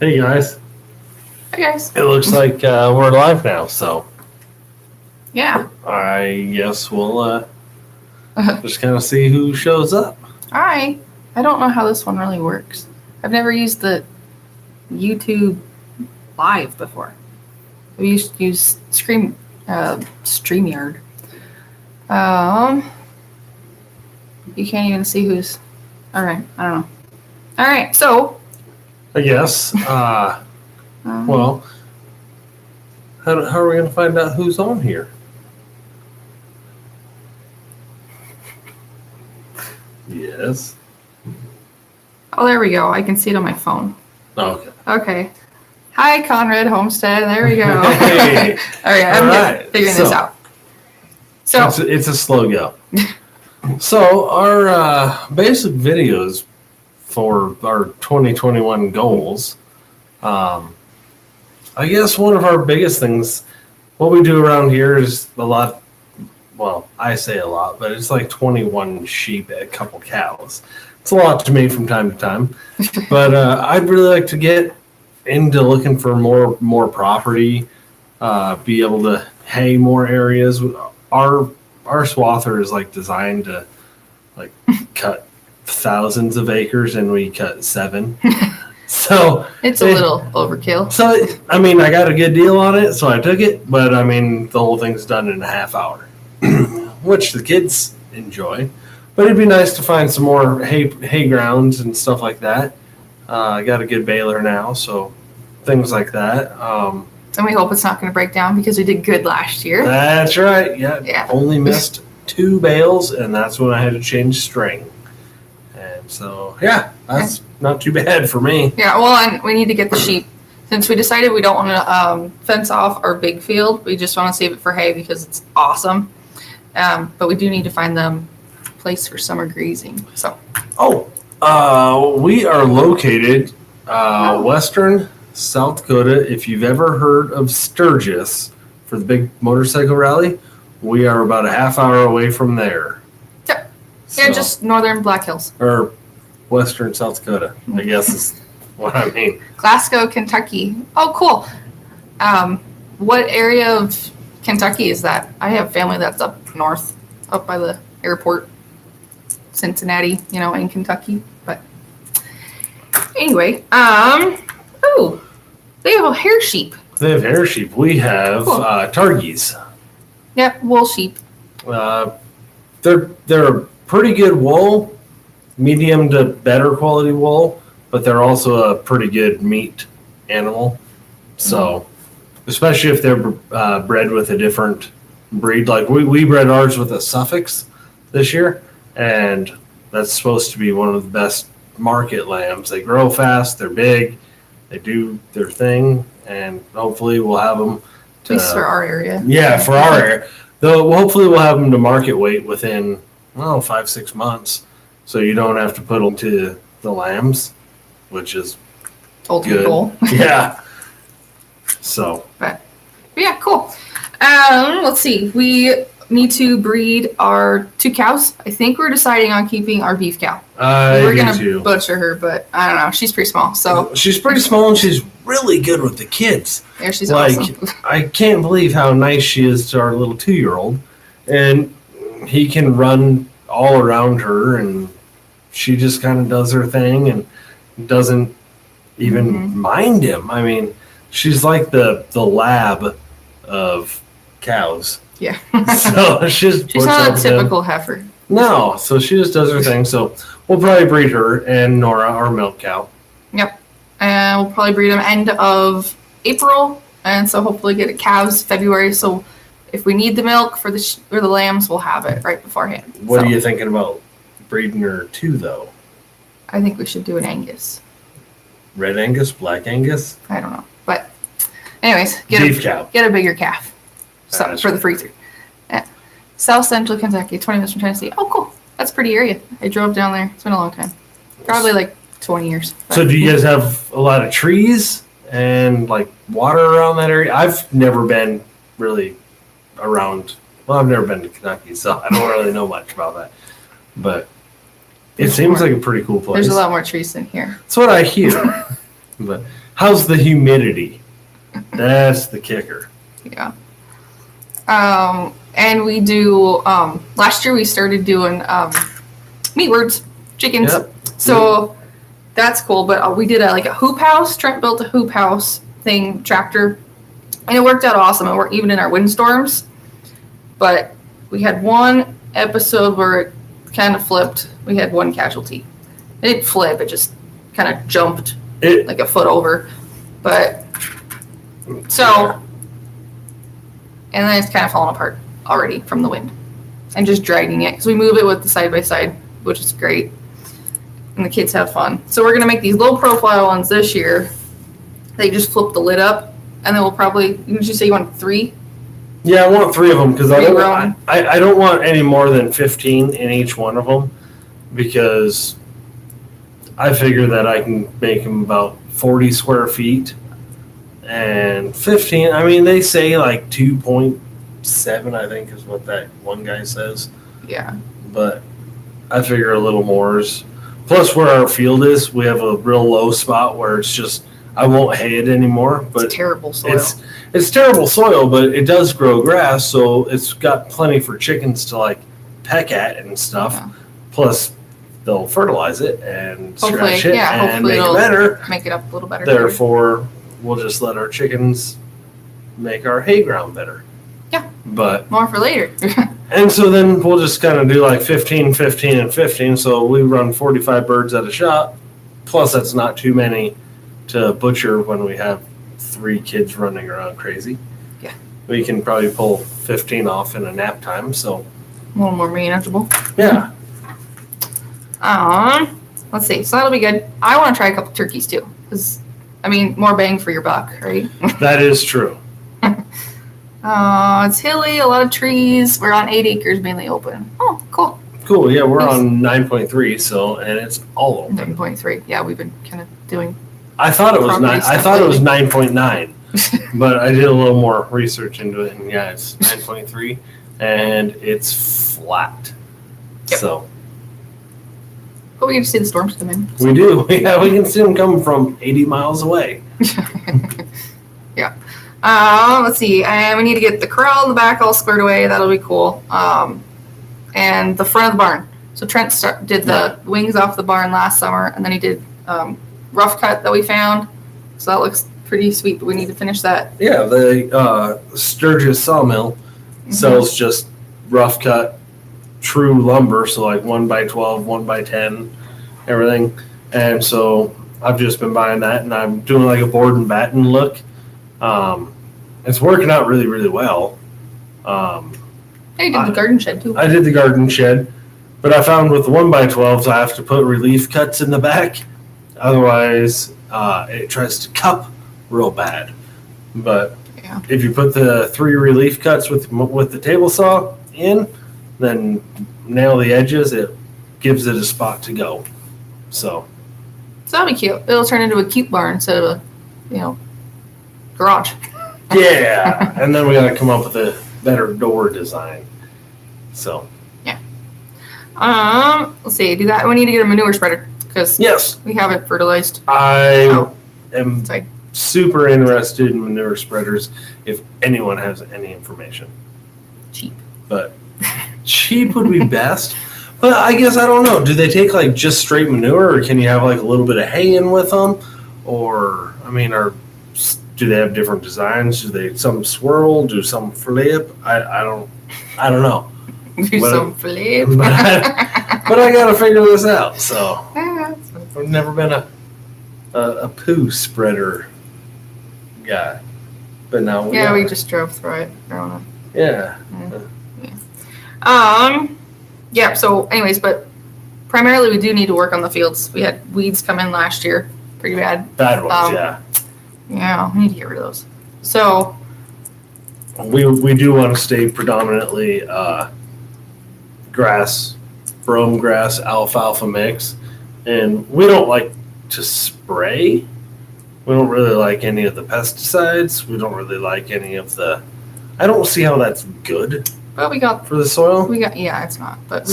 Hey guys. Hey guys. It looks like we're live now, so Yeah. I guess we'll just kind of see who shows up. I don't know how this one really works. I've never used the YouTube Live before. I used to use StreamYard. You can't even see who's. All right. I don't know. All right. So. I guess. Well, how are we going to find out who's on here? Yes. Oh, there we go. I can see it on my phone. Okay. Okay. Hi, Conrad Homestead. There we go. Hey. All right. I'm figuring this out. So it's a slow go. So our basic videos for our 2021 goals. I guess one of our biggest things, what we do around here is a lot. Well, I say a lot, but it's like 21 sheep, a couple cows. It's a lot to me from time to time. But I'd really like to get into looking for more property, be able to hay more areas. Our swather is like designed to like cut thousands of acres, and we cut 7. So it's a little overkill. So I mean, I got a good deal on it, so I took it. But I mean, the whole thing's done in a half hour, which the kids enjoy. But it'd be nice to find some more hay grounds and stuff like that. I got a good baler now, so things like that. And we hope it's not going to break down because we did good last year. That's right. Yeah. Only missed 2 bales, and that's when I had to change string. And so, yeah, that's not too bad for me. Yeah, well, and we need to get the sheep. Since we decided we don't want to fence off our big field, we just want to save it for hay because it's awesome. But we do need to find them a place for summer grazing. So. We are located western South Dakota. If you've ever heard of Sturgis for the big motorcycle rally, we are about a half hour away from there. Yep. Yeah, just northern Black Hills. Or western South Dakota, I guess is what I mean. Glasgow, Kentucky. Oh, cool. What area of Kentucky is that? I have family that's up north, up by the airport, Cincinnati, in Kentucky. But anyway, they have a hair sheep. They have hair sheep. We have Targhees. Yep, wool sheep. They're a pretty good wool, medium to better quality wool, but they're also a pretty good meat animal. So, especially if they're bred with a different breed, like we bred ours with a Suffolk this year, and that's supposed to be one of the best market lambs. They grow fast, they're big, they do their thing, and hopefully we'll have them at least for our area. Yeah, for our area. Though hopefully we'll have them to market weight within 5-6 months, so you don't have to put them to the lambs, which is ultimate goal. Yeah. So. But yeah, cool. Let's see. We need to breed our 2 cows. I think we're deciding on keeping our beef cow. We're going to butcher her, but I don't know. She's pretty small. So she's pretty small, and she's really good with the kids. Yeah, she's awesome. I can't believe how nice she is to our little 2-year-old. And he can run all around her, and she just kind of does her thing and doesn't even mind him. I mean, she's like the lab of cows. Yeah. So she's not a typical heifer. No, so she just does her thing. So we'll probably breed her and Nora, our milk cow. Yep. And we'll probably breed them end of April, and so hopefully get calves February. So if we need the milk for the lambs, we'll have it right beforehand. What are you thinking about breeding her to, though? I think we should do an Angus. Red Angus, Black Angus? I don't know, but anyways, get a bigger calf. So, for the freezer. Yeah. South Central Kentucky, 20 minutes from Tennessee. Oh, cool. That's a pretty area. I drove down there. It's been a long time. Probably like 20 years. But. So do you guys have a lot of trees and like water around that area? I've never been really around. Well, I've never been to Kentucky, so I don't really know much about that. But it seems like a pretty cool place. There's a lot more trees than here. That's what I hear. But How's the humidity? That's the kicker. Yeah. And we do, last year we started doing meat words, chickens. Yep. So that's cool. But we did a hoop house. Trent built a hoop house thing, tractor. And it worked out awesome. It worked even in our windstorms. But we had one episode where it kind of flipped. We had one casualty. It didn't flip. It just kind of jumped like a foot over. But so, and then it's kind of fallen apart already from the wind and just dragging it. Because we move it with the side-by-side, which is great. And the kids have fun. So we're going to make these low-profile ones this year. They just flip the lid up. And then we'll probably, did you say you want 3? Yeah, I want 3 of them because I don't want any more than 15 in each one of them because I figure that I can make them about 40 square feet and 15. I mean, they say like 2.7, I think is what that one guy says. Yeah. But I figure a little more is, plus where our field is, we have a real low spot where it's just, I won't hay it anymore, but it's terrible soil. It's terrible soil, but it does grow grass, so it's got plenty for chickens to like peck at and stuff. Yeah. Plus, they'll fertilize it and scratch it and make it better. Make it up a little better. Therefore, we'll just let our chickens make our hay ground better. Yeah. But more for later. And so then we'll just kind of do like 15, 15, and 15. So we run 45 birds at a shot. Plus, that's not too many to butcher when we have 3 kids running around crazy. Yeah. We can probably pull 15 off in a nap time, so. A little more manageable. Yeah. Let's see. So that'll be good. I want to try a couple turkeys too. Because, I mean, more bang for your buck, right? That is true. It's hilly, a lot of trees. We're on 8 acres, mainly open. Oh, cool. Cool. Yeah, we're on 9.3, so, and it's all open. 9.3. Yeah, we've been kind of doing. I thought it was 9. I thought it was 9.9, but I did a little more research into it, and yeah, it's 9.3, and it's flat. Yep. So. But we get to see the storms come in. We do. Yeah, we can see them coming from 80 miles away. Yeah. Let's see. We need to get the corral in the back all squared away. That'll be cool. And the front of the barn. So Trent did the wings off the barn last summer, and then he did rough cut that we found. So that looks pretty sweet, but we need to finish that. Yeah, the Sturgis sawmill sells just rough cut true lumber, so like 1x12, 1x10, everything. And so I've just been buying that, and I'm doing like a board and batten look. It's working out really, really well. You did the garden shed too. I did the garden shed, but I found with the 1x12s, I have to put relief cuts in the back. Otherwise, it tries to cup real bad. But if you put the 3 relief cuts with the table saw in, then nail the edges, it gives it a spot to go. So that'll be cute. It'll turn into a cute barn instead of a, garage. Yeah, and then we got to come up with a better door design. So yeah. Let's see. Do that. We need to get a manure spreader because we haven't fertilized. I am super interested in manure spreaders. If anyone has any information, but cheap would be best. But I guess I don't know. Do they take like just straight manure, or can you have like a little bit of hay in with them? Or I mean, do they have different designs? Do they some swirl? Do some flip? I don't know. Do some flip. But I gotta figure this out. So I've never been a poo spreader guy, but now we just drove through it. I don't know. Yeah. Yeah. So, anyways, but primarily we do need to work on the fields. We had weeds come in last year, pretty bad. Bad ones, yeah. Yeah, we need to get rid of those. So we do want to stay predominantly grass, brome grass, alfalfa mix, and we don't like to spray. We don't really like any of the pesticides. We don't really like any of the. I don't see how that's good. But we got for the soil. It's not. But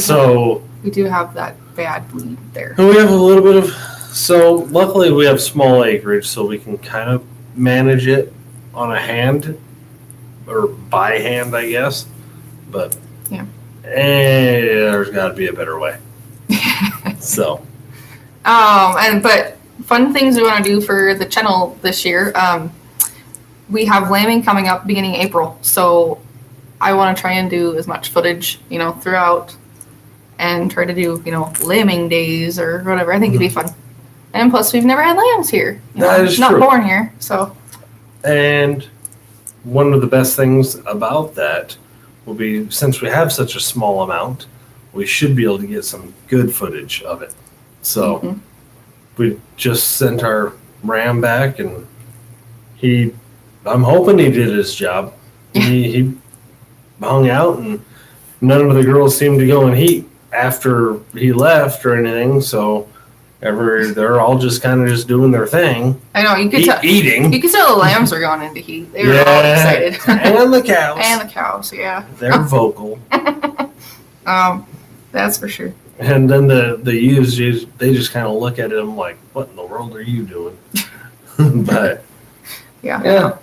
we do have that bad weed there. And we have a little bit of So luckily we have small acreage, so we can kind of manage it on a hand or by hand, I guess. But Yeah. there's got to be a better way. So. But fun things we want to do for the channel this year. We have lambing coming up beginning April, so I want to try and do as much footage, throughout, and try to do, lambing days or whatever. I think it'd be fun. And plus, we've never had lambs here. That is not true. born here, so. And one of the best things about that will be, since we have such a small amount, we should be able to get some good footage of it. So we just sent our ram back, and I'm hoping he did his job. He hung out, and none of the girls seemed to go in heat after he left or anything. So they're all just kind of just doing their thing. I know, you could tell. Eating. You could tell the lambs were going into heat. They were all excited. And the cows. And the cows, yeah. They're vocal. That's for sure. And then the ewes, they just kind of look at him like, what in the world are you doing? But yeah.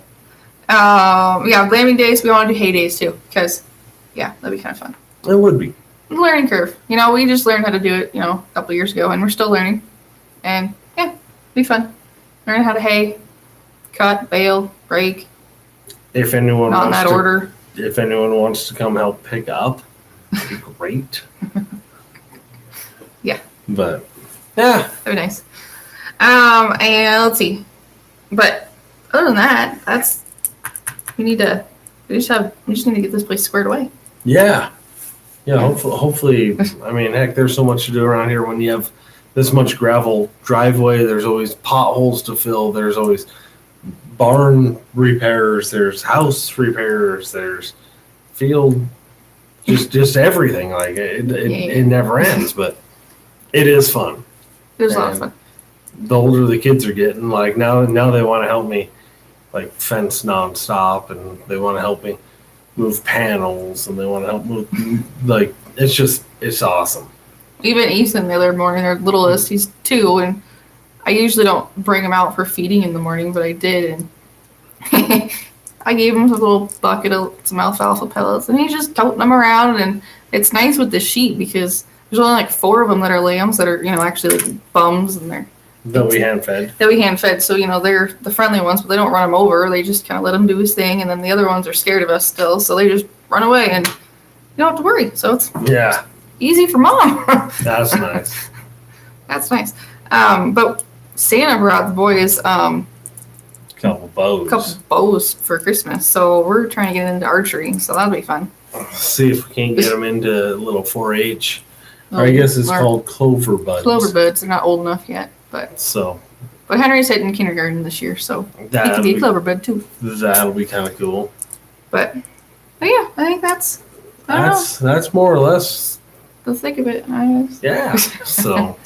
Lambing days, we want to do hay days too, because that'd be kind of fun. It would be. Learning curve. We just learned how to do it, a couple years ago, and we're still learning. And be fun. Learn how to hay, cut, bale, break. If anyone not in that order. If anyone wants to come help pick up, it'd be great. Yeah. But that'd be nice. And let's see. But other than that, we just need to get this place squared away. Yeah. Yeah, hopefully, I mean, heck, there's so much to do around here when you have this much gravel driveway. There's always potholes to fill. There's always barn repairs. There's house repairs. There's field, just everything. Like it never ends, but it is fun. It is a lot of fun. The older the kids are getting, like now they want to help me, like fence nonstop, and they want to help me move panels, and they want to help move, like, it's awesome. Even Ethan the other morning, their littlest, he's 2, and I usually don't bring him out for feeding in the morning, but I did, and I gave him a little bucket of some alfalfa pellets, and he's just toting them around. And it's nice with the sheep because there's only like 4 of them that are lambs that are, actually like bums, and that we hand fed. So, they're the friendly ones, but they don't run him over. They just kind of let him do his thing. And then the other ones are scared of us still. So they just run away, and you don't have to worry. So it's easy for mom. That's nice. That's nice. But Santa brought the boys couple bows for Christmas. So we're trying to get into archery. So that'll be fun. See if we can't get them into little 4-H. Or I guess it's called clover buds. Clover buds. They're not old enough yet. But Henry's hitting kindergarten this year, so he can be a clover bud too. That'll be kind of cool. But yeah, I think that's more or less the thick of it. I guess. Yeah. So. All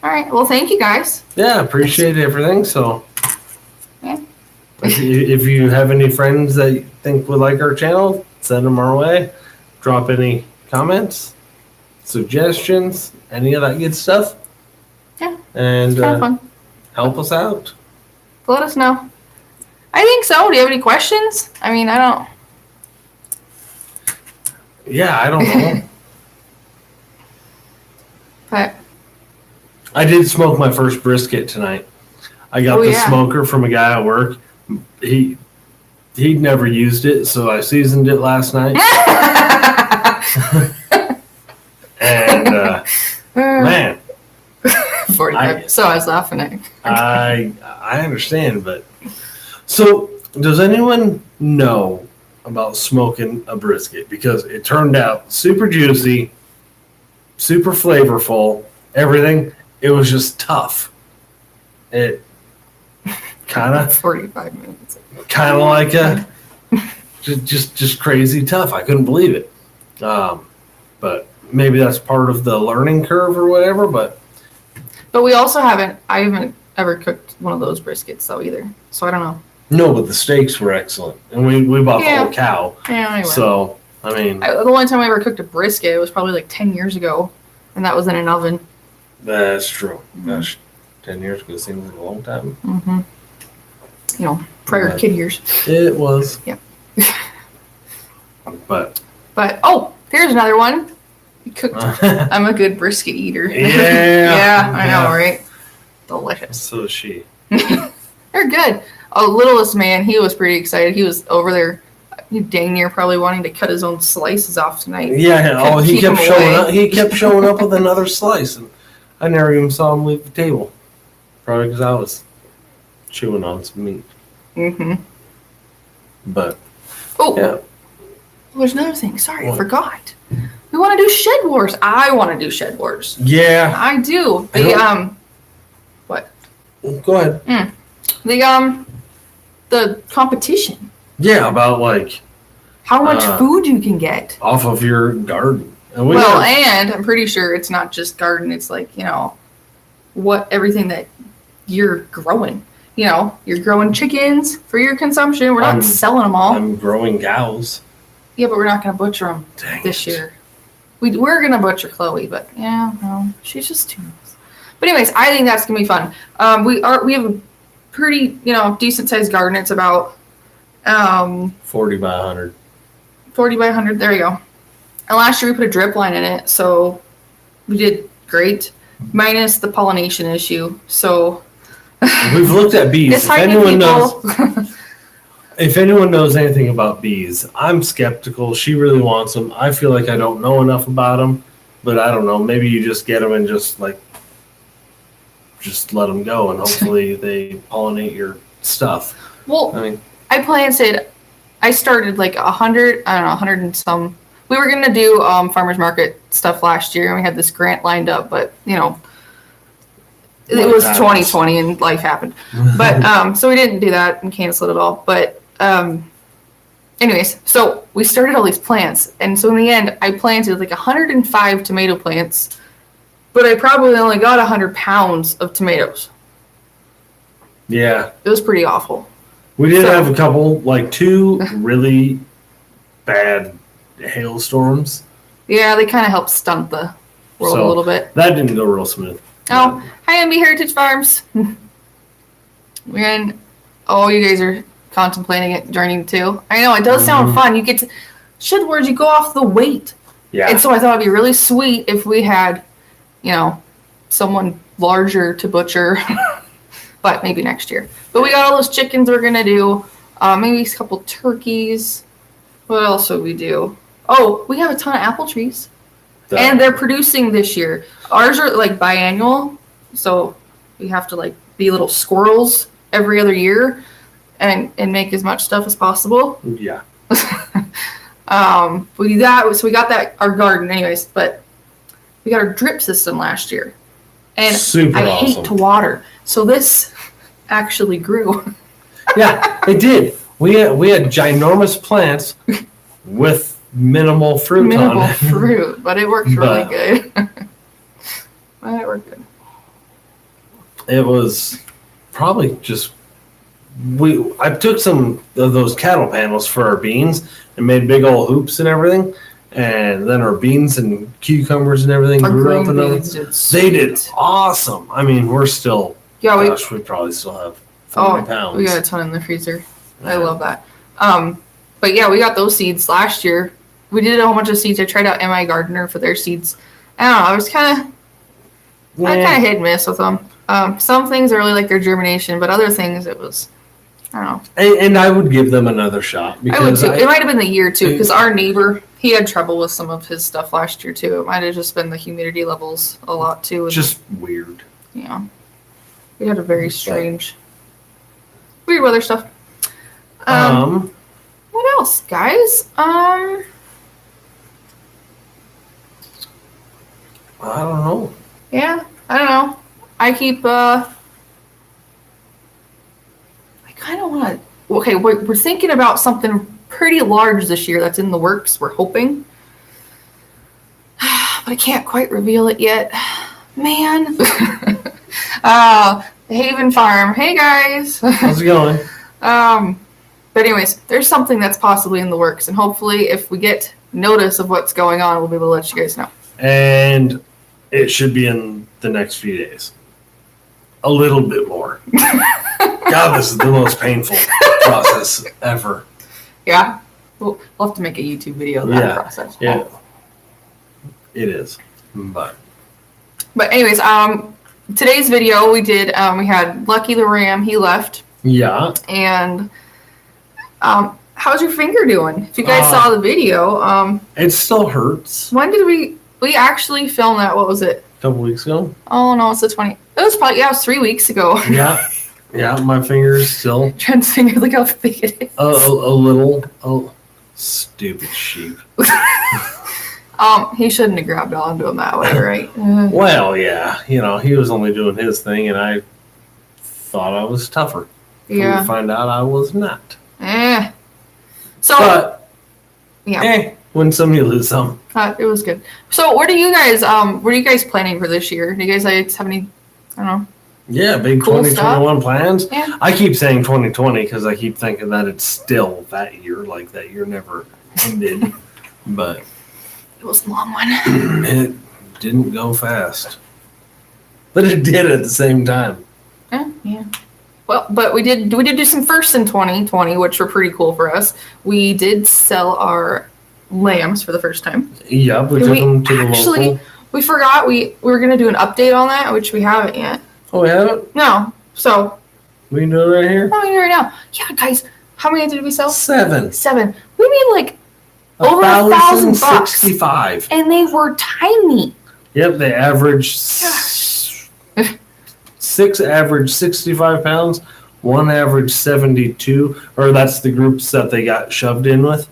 right. Well, thank you guys. Yeah, appreciate everything. So. Yeah. If you have any friends that you think would like our channel, send them our way. Drop any comments, suggestions, any of that good stuff. Yeah. And fun. Help us out. Let us know. I think so. Do you have any questions? I mean, I don't. Yeah, I don't know. But I did smoke my first brisket tonight. I got the smoker from a guy at work. He'd never used it, so I seasoned it last night. And man. 45. So I was laughing at you. I understand, but so does anyone know about smoking a brisket? Because it turned out super juicy, super flavorful, everything. It was just tough. It kind of 45 minutes. Kind of like a just crazy tough. I couldn't believe it. But maybe that's part of the learning curve or whatever, but we also I haven't ever cooked one of those briskets though either. So I don't know. No, but the steaks were excellent. And we bought the whole cow. Yeah, anyway. So, I mean. The only time I ever cooked a brisket was probably like 10 years ago. And that was in an oven. That's true. Mm-hmm. 10 years ago seems like a long time. Mm-hmm. You know, prior kid years. It was. Yeah. But here's another one. You cooked. I'm a good brisket eater. Yeah. Yeah, I know, right? Delicious. So is she. They're good. Littlest man, he was pretty excited. He was over there, he dang near probably wanting to cut his own slices off tonight. Yeah. He kept showing up. He kept showing up with another slice, and I never even saw him leave the table. Probably because I was chewing on some meat. Mm-hmm. But yeah. There's another thing. Sorry, what? I forgot. We want to do shed wars. I want to do shed wars. Yeah. I do. What? Go ahead. The competition. Yeah, about like how much food you can get off of your garden. And I'm pretty sure it's not just garden. It's like, everything that you're growing. You're growing chickens for your consumption. We're not selling them all. I'm growing cows. Yeah, but we're not going to butcher them this year. We're going to butcher Chloe, but she's just too nice. But anyways, I think that's going to be fun. We have a pretty, decent sized garden. It's about 40 by 100. 40 by 100. There you go. And last year we put a drip line in it, so we did great, minus the pollination issue. So we've looked at bees. If anyone knows anything about bees, I'm skeptical. She really wants them. I feel like I don't know enough about them, but I don't know. Maybe you just get them and just let them go, and hopefully they pollinate your stuff. Well, I planted. I started like 100. I don't know, 100 and some. We were gonna do farmers market stuff last year, and we had this grant lined up, but it was 2020 and life happened. But so we didn't do that and canceled it all. But anyways, so we started all these plants, and so in the end, I planted like 105 tomato plants, but I probably only got 100 pounds of tomatoes. Yeah, it was pretty awful. We did have a couple, like 2 really bad hailstorms. Yeah, they kind of helped stunt the world a little bit. That didn't go real smooth. Oh, hi, MB Heritage Farms. You guys are contemplating it, joining too. I know, it does sound fun. You get to, shed words, you go off the weight. Yeah. And so I thought it'd be really sweet if we had, someone larger to butcher, but maybe next year. But we got all those chickens we're going to do, maybe a couple turkeys. What else would we do? Oh, we have a ton of apple trees. And they're producing this year. Ours are like biannual, so we have to be little squirrels every other year and make as much stuff as possible. Yeah. We do that. So we got that, our garden anyways, but we got our drip system last year. And I hate to water. So this actually grew. Yeah, it did. We had ginormous plants with minimal fruit on it. Fruit, but it worked really good. It worked good. It was probably just I took some of those cattle panels for our beans and made big old hoops and everything, and then our beans and cucumbers and everything grew up. They did awesome. I mean, we're still. Yeah, we probably still have 40 pounds. We got a ton in the freezer. Yeah. I love that. But yeah, we got those seeds last year. We did a whole bunch of seeds. I tried out MI Gardener for their seeds. I don't know. I was kind of hit and miss with them. Some things I really like their germination, but other things it was, I don't know. And I would give them another shot. I would too. It might have been the year too, because our neighbor, he had trouble with some of his stuff last year too. It might have just been the humidity levels a lot too. Just weird. Yeah. We had a very strange, weird weather stuff. What else, guys? I don't know. Yeah, I don't know. I keep, I kind of want to, okay, we're thinking about something pretty large this year that's in the works, we're hoping. But I can't quite reveal it yet. Man. Haven Farm. Hey, guys. How's it going? But anyways, there's something that's possibly in the works, and hopefully if we get notice of what's going on, we'll be able to let you guys know. And it should be in the next few days. a little bit more. God, this is the most painful process ever. Yeah. We'll have to make a YouTube video of that process. Yeah. It is. But anyways, today's video we did, we had Lucky the Ram, he left. Yeah. And how's your finger doing? If you guys saw the video, it still hurts. when did we actually film that? What was it? A couple weeks ago. Oh no, it's the 20th. It was probably, it was 3 weeks ago. Yeah. Yeah, my finger's still Trent's finger, look how big it is. a little. Oh, stupid sheep. He shouldn't have grabbed onto him that way, right? Well, yeah, he was only doing his thing, and I thought I was tougher. Yeah. To find out I was not. So, But yeah, win some, you lose some. It was good. So, what are you guys planning for this year? Do you guys have any? I don't know. Yeah, big Cool 2021 plans. Yeah. I keep saying 2020 because I keep thinking that it's still that year, like that year never ended. But It was a long one. it didn't go fast. But it did at the same time. Yeah. Well, but we did do some firsts in 2020, which were pretty cool for us. We did sell our lambs for the first time. Yep, we took them to the local. We forgot we were going to do an update on that, which we haven't yet. Oh, we haven't? No. So. We can do it right here? Oh, right now. Yeah, guys. How many did we sell? 7. 7. We made like over $1,000 bucks. $1,065. And they were tiny. Yep, they averaged 6 average 65 pounds, 1 average 72, or that's the groups that they got shoved in with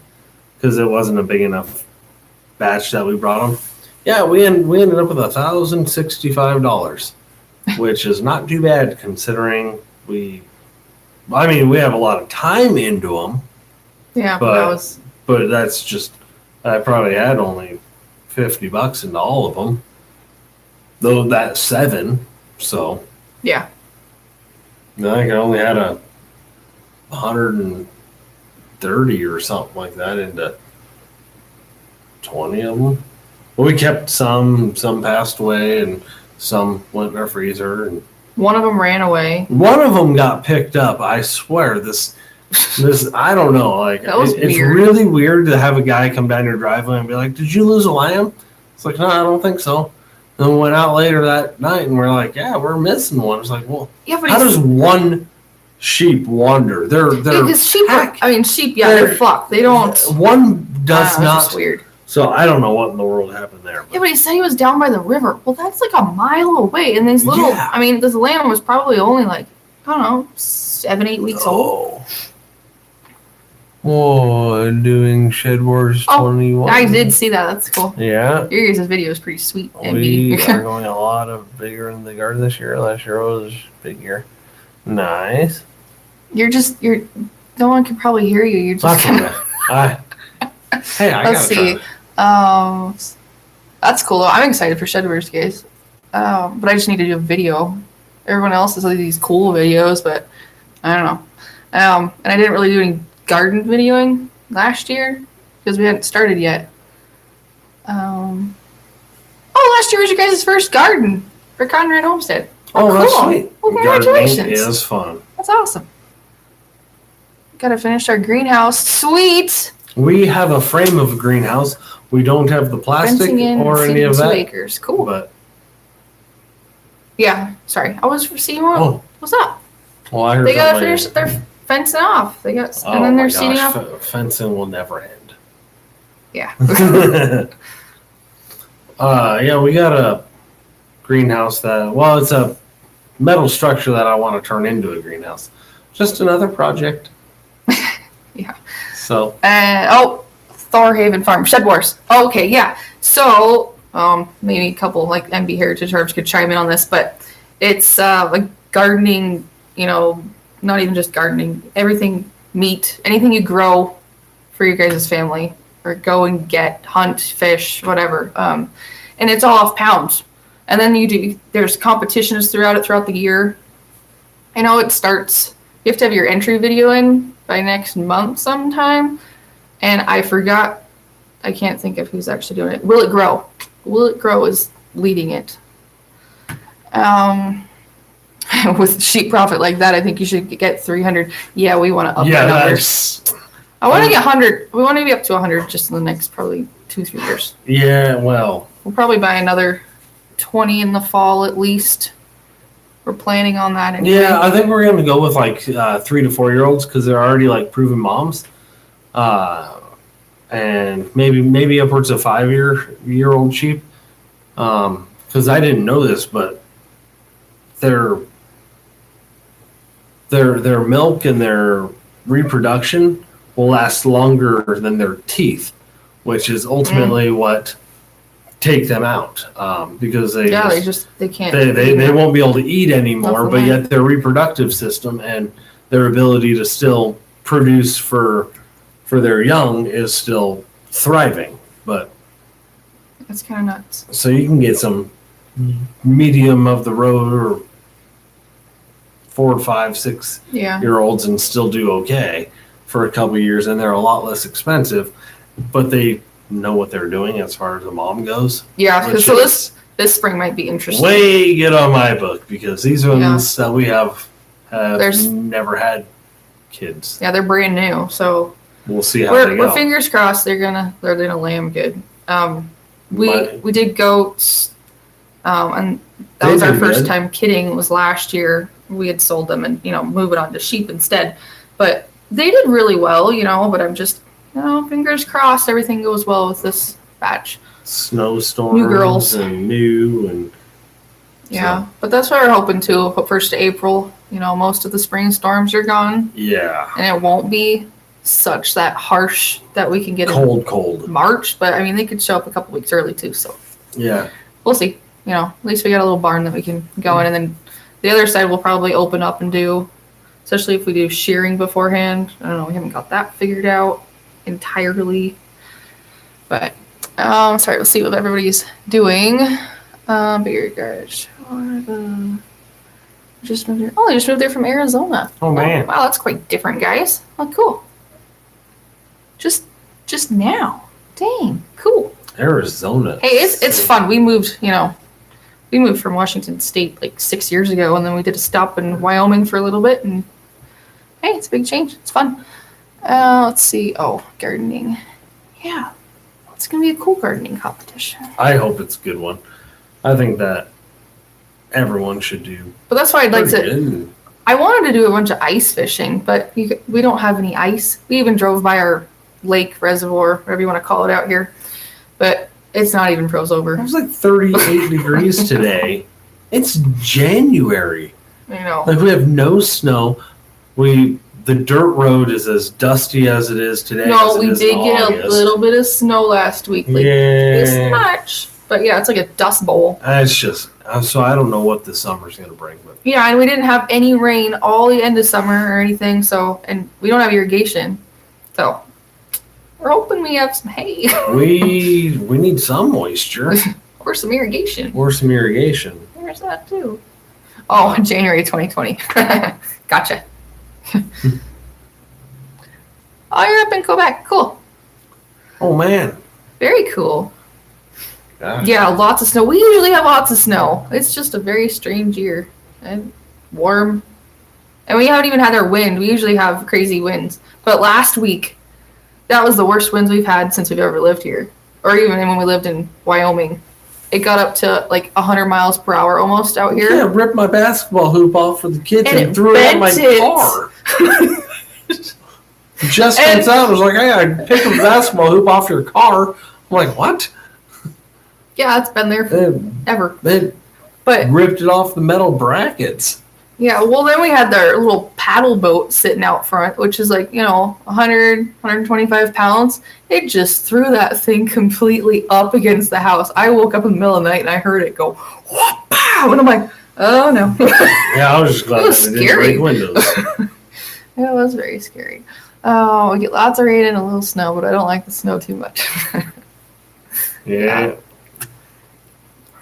because it wasn't a big enough batch that we brought them. Yeah, we ended up with $1,065, which is not too bad considering we have a lot of time into them. Yeah, but that's just, I probably had only $50 into all of them, though that's 7. So yeah, I think I only had 130 or something like that into 20 of them. Well, we kept some passed away, and some went in our freezer, and one of them ran away. One of them got picked up. I swear, this I don't know. Like it's really weird to have a guy come down your driveway and be like, "Did you lose a lamb?" It's like, no, I don't think so. And we went out later that night, and we're like, "Yeah, we're missing one." It's like, well, yeah, but how does one sheep wander? They're because sheep. Sheep. Yeah, they're flock. They don't. One does not. That's weird. So I don't know what in the world happened there. Yeah, but he said he was down by the river. Well, that's like a mile away, and these little. Yeah. This lamb was probably only like, I don't know, 7-8 weeks old. Oh, doing Shed Wars 21. I did see that. That's cool. Yeah. Your guys' video is pretty sweet. We are going a lot of bigger in the garden this year. Last year was bigger. Nice. No one can probably hear you. You're just Let's see. That's cool though. I'm excited for Shed Wars, guys. But I just need to do a video. Everyone else has like these cool videos, but I don't know. And I didn't really do any garden videoing last year because we hadn't started yet. Last year was your guys' first garden for Conrad Homestead. Oh, cool. That's sweet. Well, congratulations. Gardening is fun. That's awesome. Got to finish our greenhouse. Sweet. We have a frame of a greenhouse. We don't have the plastic or any of that. 2 acres. Cool. But yeah, sorry. I was seeing one. Oh. What's up? Well, I heard they got to finish their fencing off. And then they're seeding off. Fencing will never end. Yeah. Yeah, we got a greenhouse it's a metal structure that I want to turn into a greenhouse. Just another project. Yeah. So. Thorhaven Farm, Shed Wars. Oh, okay, yeah. So, maybe a couple like MB Heritage Herbs could chime in on this, but it's like gardening, not even just gardening, everything, meat, anything you grow for your guys' family, or go and hunt, fish, whatever. And it's all off pounds. And then there's competitions throughout the year. I know it starts, you have to have your entry video in by next month sometime. And I forgot, I can't think of who's actually doing it. Will It Grow? Will It Grow is leading it. with sheep profit like that, I think you should get 300. Yeah, we want to up Yeah, our numbers. that's I want to get 100. We want to be up to 100 just in the next probably 2-3 years. yeah. Well, We'll probably buy another 20 in the fall at least. We're planning on that. Anyway. yeah. I think we're gonna go with like 3 to 4 year olds because they're already like proven moms, and maybe upwards of 5 year old sheep. Because I didn't know this, but their milk and their reproduction will last longer than their teeth, which is ultimately what take them out, because they can't they won't be able to eat anymore, Nothing but yet their reproductive system and their ability to still produce for their young is still thriving. But That's kind of nuts. so you can get some medium of the road or 4, 5, 6 Yeah. year olds and still do okay for a couple of years, and they're a lot less expensive, but they know what they're doing as far as the mom goes. Yeah. Which So is this spring might be interesting. way get on my book because these ones that we have There's- never had kids. Yeah, they're brand new. So We'll see how they we're go. fingers crossed they're gonna lamb good. We did goats, and that They was our did first good. time kidding. Was last year we had sold them and moving on to sheep instead, but they did really well. But I'm just fingers crossed everything goes well with this batch. Snowstorms New girls. and new and Yeah, so, but that's what we're hoping to. Hope 1st of April. Most of the spring storms are gone, yeah, and it won't be such that harsh that we can get in cold. March. But I mean, they could show up a couple weeks early too. So Yeah, we'll see. At least we got a little barn that we can go in, and then the other side we'll probably open up and do, especially if we do shearing beforehand. I don't know. We haven't got that figured out entirely, but sorry. We'll see what everybody's doing. Beer garage. Just moved here. Oh, they just moved there from Arizona. Oh, man. Wow, that's quite different, guys. Oh, cool. Just now. Dang, cool. Arizona. Hey, it's fun. We moved from Washington State like 6 years ago, and then we did a stop in Wyoming for a little bit, and hey, it's a big change. It's fun. Let's see. Oh, gardening. Yeah, it's gonna be a cool gardening competition. I hope it's a good one. I think that everyone should do. But that's why I'd like pretty to. good. I wanted to do a bunch of ice fishing, but we don't have any ice. We even drove by our lake reservoir, whatever you want to call it out here, but it's not even froze over. It was like 38 degrees today. It's January. Like we have no snow. The dirt road is as dusty as it is today. No, as it we is did in get a August. little bit of snow last week. Like this Yeah, much. But yeah, it's like a dust bowl. it's just so I don't know what this summer's gonna bring, but Yeah, and we didn't have any rain all the end of summer or anything, and we don't have irrigation. So we're hoping we have some hay. we need some moisture Or some irrigation. or some irrigation. There's that too. Oh, January 2020. Gotcha. Oh, you're up in Quebec. Cool. Oh man, Very cool. gosh. Yeah, lots of snow. We usually have lots of snow. It's just a very strange year. And warm. And we haven't even had our wind. We usually have crazy winds. But last week, that was the worst winds we've had since we've ever lived here. Or even when we lived in Wyoming. It got up to like 100 miles per hour almost out here. Yeah, ripped my basketball hoop off for the kids And and it threw it at my bent it. car. Just And- gets out. I was like, "Hey, I picked a basketball hoop off your car." I'm like, "What?" Yeah, it's been there forever. They But ripped it off the metal brackets. yeah, well, then we had their little paddle boat sitting out front, which is like, 100, 125 pounds. It just threw that thing completely up against the house. I woke up in the middle of the night and I heard it go, whoop, pow, and I'm like, oh no. Yeah, I was just glad It was that they didn't scary. break windows. It was very scary. Oh, we get lots of rain and a little snow, but I don't like the snow too much. Yeah.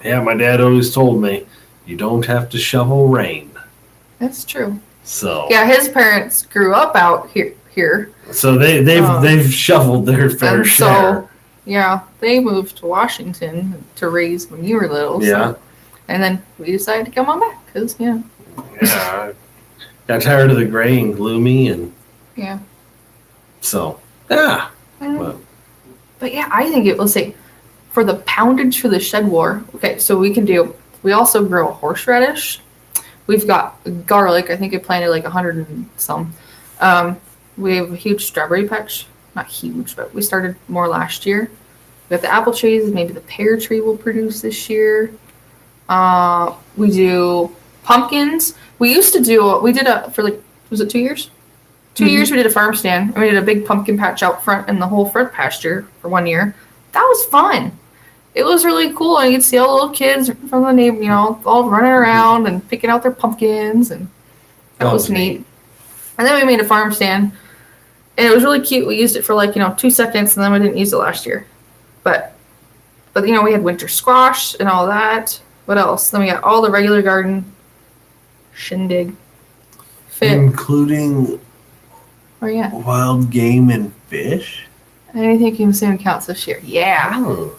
Yeah, my dad always told me, you don't have to shovel rain. That's true. So Yeah, his parents grew up out here. so they've shoveled their fair And share. so, yeah, they moved to Washington to raise when you were little. Yeah. So, and then we decided to come on back because, Yeah, I got tired of the gray and gloomy, and Yeah. so yeah. But yeah, I think let's say, for the poundage for the shed war, okay, so we also grow horseradish. We've got garlic. I think I planted like 100 and some. We have a huge strawberry patch. Not huge, but we started more last year. We got the apple trees. Maybe the pear tree will produce this year. We do pumpkins. We did for like, was it 2 years? 2 years we did a farm stand, and we did a big pumpkin patch out front in the whole front pasture for 1 year. That was fun. It was really cool, and you could see all the little kids from the neighbor, all running around and picking out their pumpkins, and that was neat. And then we made a farm stand, and it was really cute. We used it for like 2 seconds, and then we didn't use it last year. But we had winter squash and all that. What else? Then we got all the regular garden shindig. Including yeah. wild game and fish? Anything you consume counts this year. Yeah. Oh.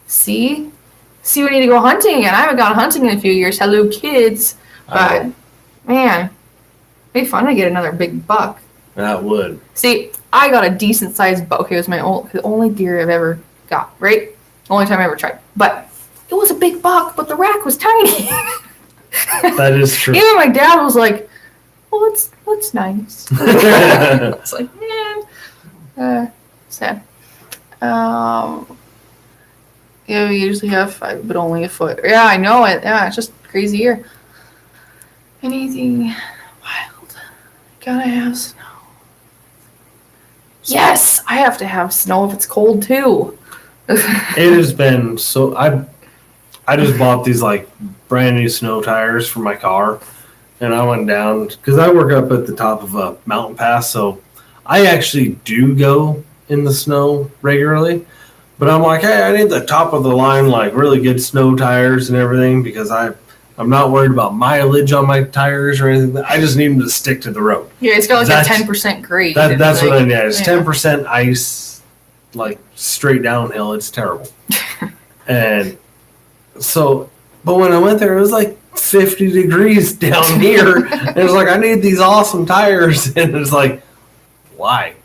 See, we need to go hunting again. I haven't gone hunting in a few years. Hello, kids. But, man, it'd be fun to get another big buck. That would. See, I got a decent-sized buck. It was the only deer I've ever got, right? Only time I ever tried. But it was a big buck, but the rack was tiny. That is true. Even my dad was like, well, that's nice. It's like, man, sad. Yeah, we usually have 5, but only a foot. Yeah, I know it. Yeah, it's just crazy here. Anything wild? Gotta have snow. Yes, I have to have snow if it's cold too. It has been so. I just bought these like brand new snow tires for my car, and I went down because I work up at the top of a mountain pass, so I actually do go in the snow regularly. But I'm like, hey, I need the top of the line, like really good snow tires and everything, because I'm not worried about mileage on my tires or anything. I just need them to stick to the road. Yeah, it's got like a 10% grade. That's what I need. It's 10% ice, like straight downhill. It's terrible. And so, but when I went there, it was like 50 degrees down here. And it was like, I need these awesome tires. And it's like, why?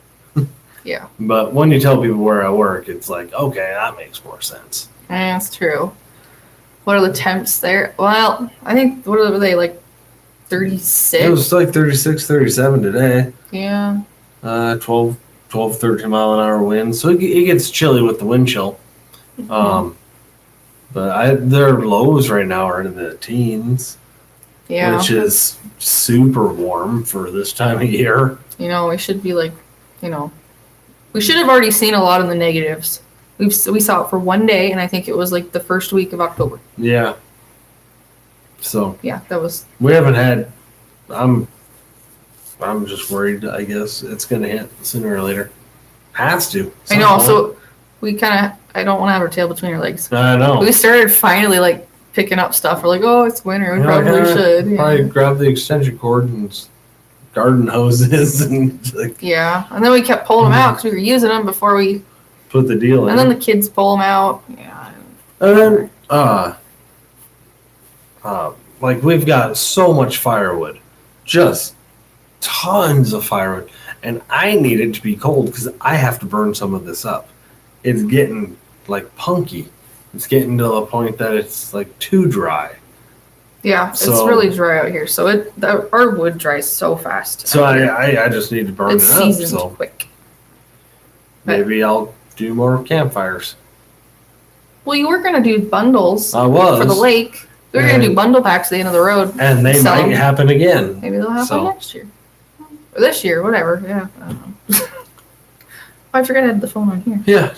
Yeah. But when you tell people where I work, it's like, okay, that makes more sense. Yeah, that's true. What are the temps there? Well, I think, what were they, like 36? It was like 36, 37 today. Yeah. 12, 13 mile an hour wind. So it gets chilly with the wind chill. But their lows right now are in the teens. Yeah. Which is super warm for this time of year. We should be like, we should have already seen a lot of the negatives. We saw it for 1 day, and I think it was like the first week of October. Yeah. So. Yeah, that was. We haven't had. I'm just worried. I guess it's gonna hit sooner or later. Has to. I know. So we kind of. I don't want to have our tail between our legs. I know. We started finally like picking up stuff. We're like, oh, it's winter. We probably should. Yeah. Probably grab the extension cord and garden hoses and like. Yeah, and then we kept pulling them out because we were using them before we put the deal in. And then the kids pull them out. Yeah. And then like we've got so much firewood, just tons of firewood, and I need it to be cold because I have to burn some of this up. It's getting like punky. It's getting to the point that it's like too dry. Yeah, it's really dry out here. So our wood dries so fast. So I just need to burn it up. It's seasoned quick. Maybe I'll do more campfires. Well, you were going to do bundles. I was. For the lake. We were going to do bundle packs at the end of the road. And they might happen again. Maybe they'll happen next year. Or this year, whatever. Yeah, I don't know. I forgot I had the phone on here. Yeah.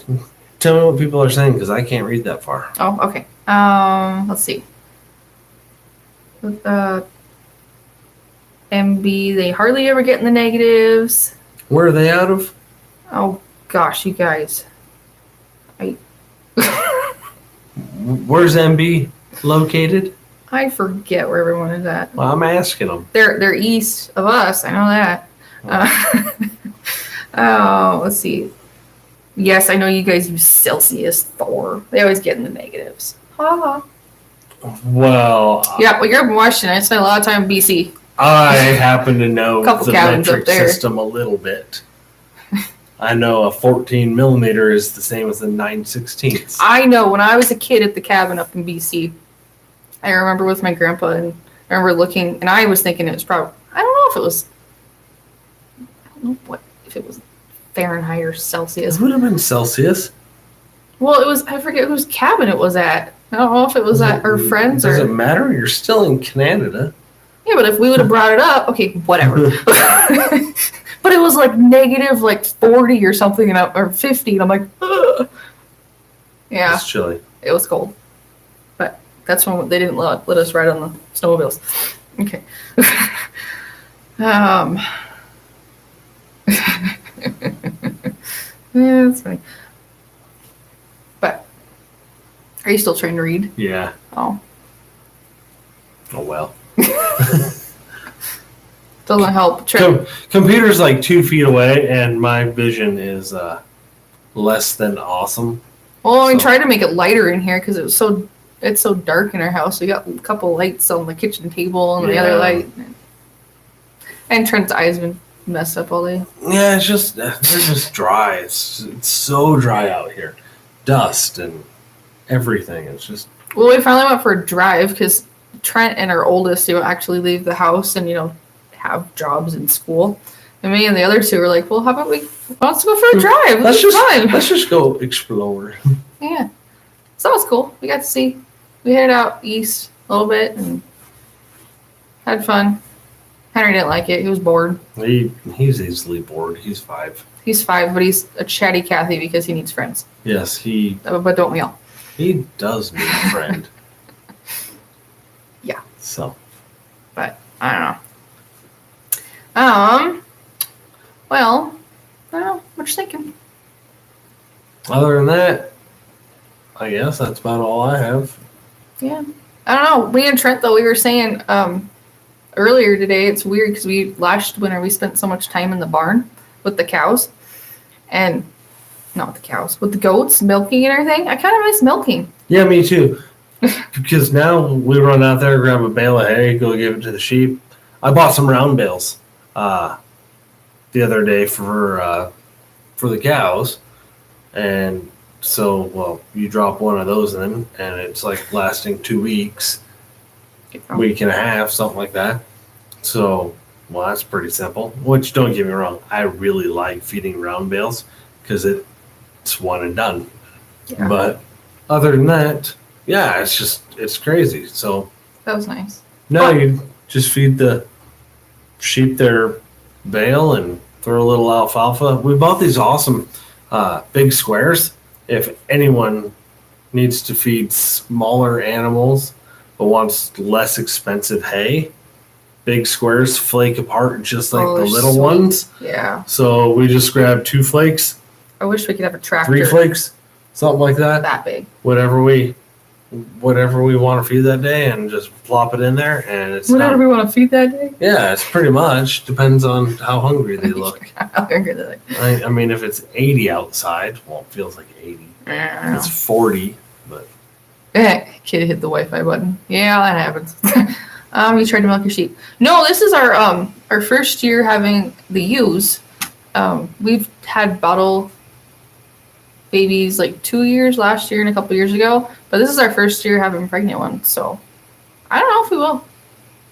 Tell me what people are saying because I can't read that far. Oh, okay. Let's see. MB, they hardly ever get in the negatives. Where are they out of? Oh, gosh, you guys. Where's MB located? I forget where everyone is at. Well, I'm asking them. They're east of us. I know that. Let's see. Yes, I know you guys use Celsius, Thor. They always get in the negatives. Ha ha. Well, Yeah, well, you're up in Washington. I spent a lot of time in BC. I happen to know Couple the cabins metric up there. system a little bit. I know a 14 millimeter is the same as a 9/16. I know when I was a kid at the cabin up in BC, I remember with my grandpa, and I remember looking, and I was thinking it was probably, I don't know if it was, I don't know what, if it was Fahrenheit or Celsius. It would have been Celsius. Well, it was, I forget whose cabin it was at. I don't know if it was at our friends or. Does it matter? You're still in Canada. Yeah, but if we would have brought it up, okay, whatever. But it was like negative like 40 or something, or 50, and I'm like, ugh. Yeah, It's chilly. it was cold. But that's when they didn't let us ride on the snowmobiles. Okay. Yeah, that's funny. But are you still trying to read? Yeah. Oh. Oh well. Doesn't help. Trent. Computer's like 2 feet away, and my vision is less than awesome. Well, we So- tried to make it lighter in here because it's so dark in our house. We got a couple lights on the kitchen table and the other Yeah. light. And Trent's eyes been messed up all day. Yeah, it's just they're just dry. It's so dry out here, dust and everything. It's just Well, we finally went for a drive because Trent and our oldest, actually leave the house and have jobs in school. And me and the other two were like, well, how about let's go for a drive? let's This is fun. just go explore. Yeah. So it was cool. We got to see. We headed out east a little bit and had fun. Henry didn't like it. He was bored. He's easily bored. He's 5. He's 5, but he's a chatty Cathy because he needs friends. Yes, he But don't we all? does need a friend. Yeah. So But I don't know. Well, I don't know. What you thinking? other than that, I guess that's about all I have. Yeah. I don't know. Me and Trent, though, we were saying earlier today, it's weird because last winter we spent so much time in the barn with the cows. And not with the cows, with the goats, milking and everything. I kind of miss milking. Yeah, me too. Because now we run out there, grab a bale of hay, go give it to the sheep. I bought some round bales the other day for the cows, and so you drop one of those in, and it's like lasting 2 weeks, week and a half, something like that. So that's pretty simple. Which, don't get me wrong, I really like feeding round bales because it's one and done. Yeah. But other than that, yeah, it's crazy. So That was nice. now you just feed the sheep their bale and throw a little alfalfa. We bought these awesome big squares. If anyone needs to feed smaller animals but wants less expensive hay, big squares flake apart just like the they're little sweet. ones. Yeah. So we just grabbed 2 flakes, I wish we could have a tractor 3 flakes, something like that. that big. Whatever we want to feed that day, and just plop it in there, and it's Whatever done. we want to feed that day. Yeah, it's pretty much depends on how hungry they look. How hungry they're like. I mean, if it's 80 outside, well, it feels like 80. If it's 40, but Kid hit the Wi-Fi button. Yeah, that happens. You tried to milk your sheep. No, this is our first year having the ewes. We've had bottle babies like 2 years last year and a couple years ago, but this is our first year having pregnant ones. So I don't know if we will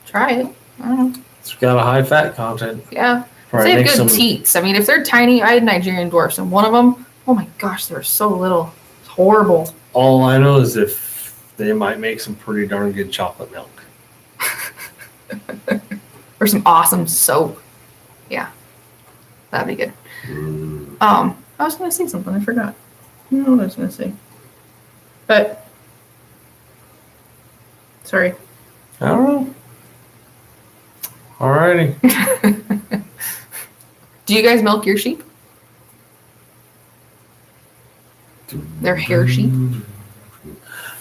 try it. I don't know. it's got a high fat content. Yeah, Probably they have make good some- teats. I mean, if they're tiny, I had Nigerian dwarfs, and one of them, oh my gosh, they were so little. It's horrible. All I know is if they might make some pretty darn good chocolate milk. Or some awesome soap. Yeah, that'd be good. I was gonna say something. I forgot. I don't know what I was gonna say. But sorry. I don't know. Alrighty. Do you guys milk your sheep? They're hair sheep.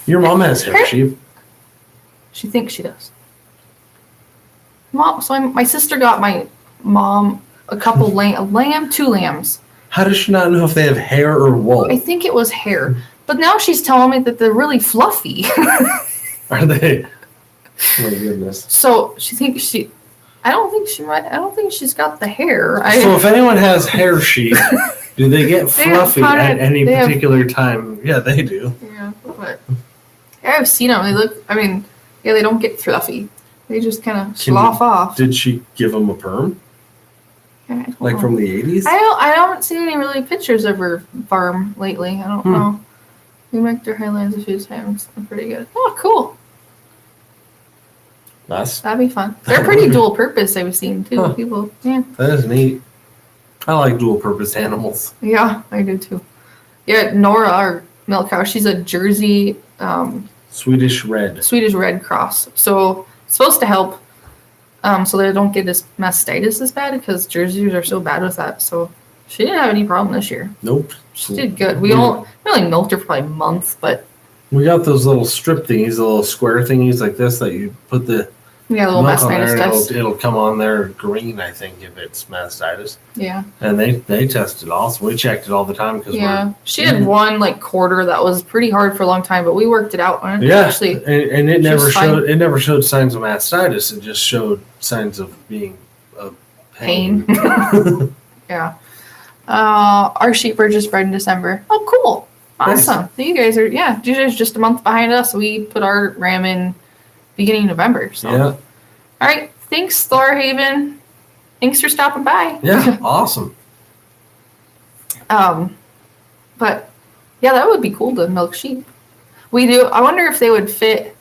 Your mom has hair sheep. She thinks she does. Mom. So my sister got my mom a couple two lambs. How does she not know if they have hair or wool? I think it was hair, but now she's telling me that they're really fluffy. Are they? Oh my goodness. So I don't think she's got the hair. So if anyone has hair sheep, do they get fluffy at any particular time? Yeah, they do. Yeah, but I've seen them. They don't get fluffy. They just kind of slough off. Did she give them a perm? Like from the 80s? I haven't seen any really pictures of her farm lately. I don't know. We make their highlands a few times. They're pretty good. Oh, cool. That'd be fun. They're pretty dual purpose, I've seen too. Huh. People, yeah. That is neat. I like dual purpose animals. Yeah, I do too. Yeah, Nora, our milk cow, she's a Jersey Swedish red cross. So it's supposed to help so they don't get this mastitis as bad because Jerseys are so bad with that. So she didn't have any problem this year. Nope. She did good. We only milked her for probably a month, but we got those little strip thingies, the little square thingies like this that you put the little milk on there, mastitis. It'll come on there green, I think, if it's mastitis. Yeah. And they tested also. We checked it all the time because she had one quarter that was pretty hard for a long time, but we worked it out. And actually, and it never showed signs of mastitis. It just showed signs of being a pain. Yeah. Our sheep were just bred in December. Oh, cool. Awesome. Nice. So you guys are just a month behind us. We put our ram in beginning of November. So. Yeah. All right. Thanks, Thorhaven. Thanks for stopping by. Yeah. Awesome. But yeah, that would be cool to milk sheep. We do. I wonder if they would fit.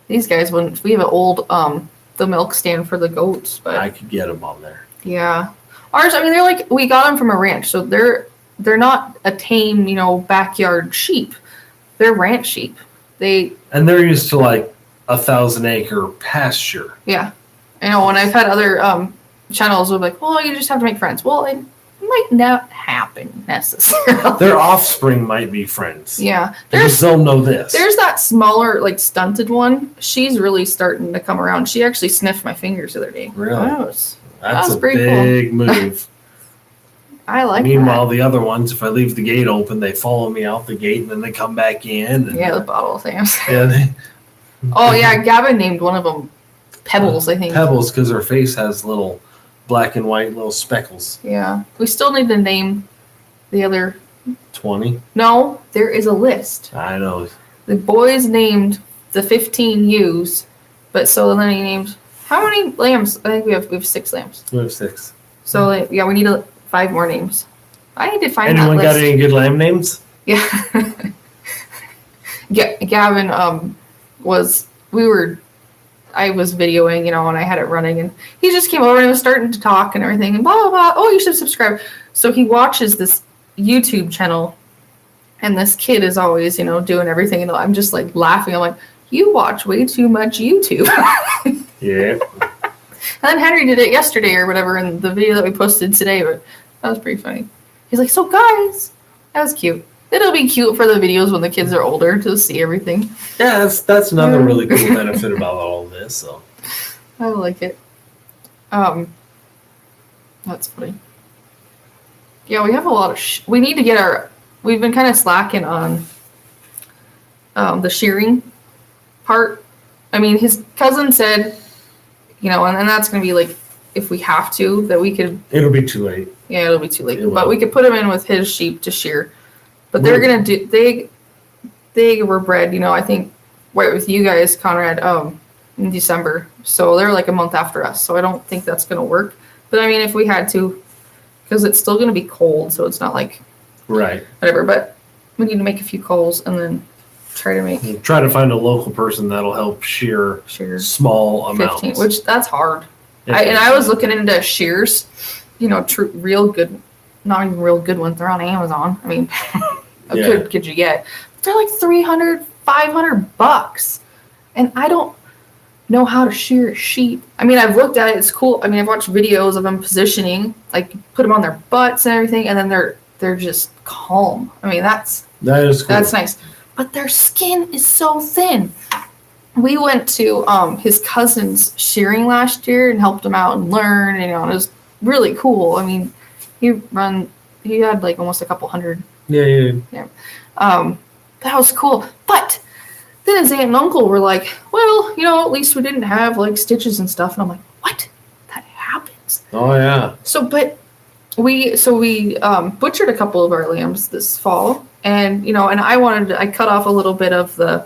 These guys wouldn't. We have an old the milk stand for the goats, but I could get them on there. Yeah. Ours. They're we got them from a ranch, so they're not a tame, backyard sheep. They're ranch sheep. They're used to 1,000-acre pasture. Yeah. When I've had other channels of well, you just have to make friends. Well, it might not happen necessarily. Their offspring might be friends. Yeah. They'll know this. There's that smaller, stunted one. She's really starting to come around. She actually sniffed my fingers the other day. Really? That was a pretty big cool. move. I like Meanwhile, that. the other ones, if I leave the gate open, they follow me out the gate and then they come back in. And, the bottle things. Yeah. Gavin named one of them Pebbles, I think. Pebbles, because her face has little black and white little speckles. Yeah. We still need to name the other 20? No, there is a list. I know. The boys named the 15 ewes, but so then he named how many lambs? I think we have 6 lambs. We have 6. So we need 5 more names. I need to find Anyone that got list. any good lamb names? Yeah. Gavin I was videoing, and I had it running, and he just came over and was starting to talk and everything, and blah, blah, blah. Oh, you should subscribe. So he watches this YouTube channel, and this kid is always, doing everything, and I'm just laughing. I'm like, you watch way too much YouTube. Yeah. And then Henry did it yesterday or whatever in the video that we posted today, but that was pretty funny. He's like, so guys, that was cute. It'll be cute for the videos when the kids are older to see everything. Yeah, that's another really cool benefit about all of this. So I like it. That's funny. Yeah, we have a lot of. We need to get we've been kind of slacking on the shearing part. His cousin said, and that's going to be if we have to, that we could. It'll be too late. Yeah, it'll be too late. But we could put him in with his sheep to shear. But they're going to do, they were bred, I think, right with you guys, Conrad, in December. So they're a month after us. So I don't think that's going to work. But if we had to, because it's still going to be cold. So it's not right. Whatever. But we need to make a few calls and then try to find a local person that'll help shear small 15, amounts. which that's hard. I was looking into shears, real good, not even real good ones. They're on Amazon. How good could you get? They're $300, $500, and I don't know how to shear a sheep. I've looked at it. It's cool. I've watched videos of them positioning, put them on their butts and everything, and then they're just calm. that is cool. That's nice. But their skin is so thin. We went to his cousin's shearing last year and helped him out and learn. And, it was really cool. He had almost a couple hundred. Yeah. That was cool. But then his aunt and uncle were like, well, at least we didn't have like stitches and stuff. And I'm like, what? That happens. Oh yeah. So we butchered a couple of our lambs this fall, and and I cut off a little bit of the